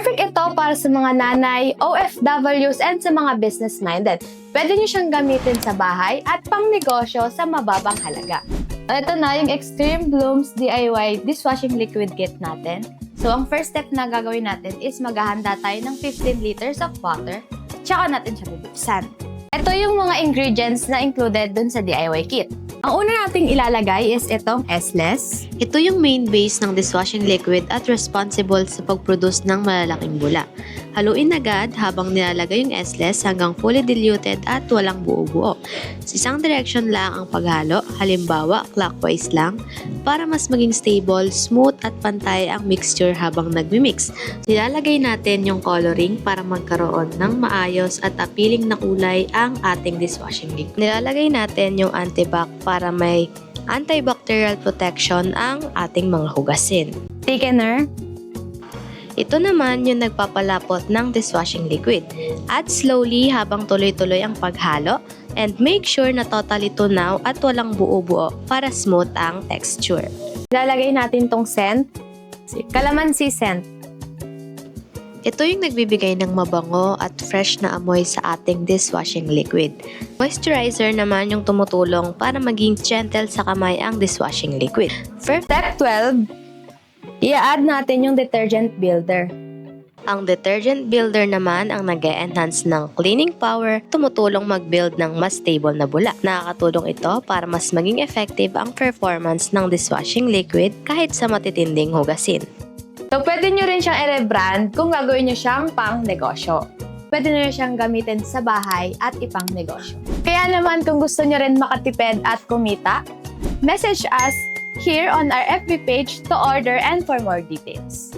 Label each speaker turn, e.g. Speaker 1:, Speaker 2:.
Speaker 1: Perfect ito para sa mga nanay, OFWs, and sa mga business-minded. Pwede nyo siyang gamitin sa bahay at pang-negosyo sa mababang halaga. Ito na yung Extreme Blooms DIY Dishwashing Liquid Kit natin. So, ang first step na gagawin natin is maghahanda tayo ng 15 liters of water, tsaka natin siya bubuksan. Ito yung mga ingredients na included dun sa DIY kit. Ang una nating ilalagay is itong S-less.
Speaker 2: Ito yung main base ng dishwashing liquid at responsible sa pag-produce ng malalaking bula. Haluin agad habang nilalagay yung S-less hanggang fully diluted at walang buo-buo. Sa isang direction lang ang paghalo, halimbawa clockwise lang, para mas maging stable, smooth at pantay ang mixture habang nagmimix. Nilalagay natin yung coloring para magkaroon ng maayos at appealing na kulay ang ating dishwashing liquid. Nilalagay natin yung antibac para may antibacterial protection ang ating mga hugasin.
Speaker 1: Thickener.
Speaker 2: Ito naman yung nagpapalapot ng dishwashing liquid. Add slowly habang tuloy-tuloy ang paghalo and make sure na totally tunaw at walang buo-buo para smooth ang texture.
Speaker 1: Ilalagay natin tong scent. Calamansi scent.
Speaker 2: Ito yung nagbibigay ng mabango at fresh na amoy sa ating dishwashing liquid. Moisturizer naman yung tumutulong para maging gentle sa kamay ang dishwashing liquid.
Speaker 1: Step 12. I-add natin yung detergent builder.
Speaker 2: Ang detergent builder naman ang nag-e-enhance ng cleaning power, tumutulong mag-build ng mas stable na bula. Nakakatulong ito para mas maging effective ang performance ng dishwashing liquid kahit sa matitinding hugasin.
Speaker 1: So, pwede nyo rin siyang i-rebrand kung gagawin nyo siyang pang-negosyo. Pwede nyo siyang gamitin sa bahay at ipang-negosyo. Kaya naman, kung gusto nyo rin makatipid at kumita, message us here on our FB page to order and for more details.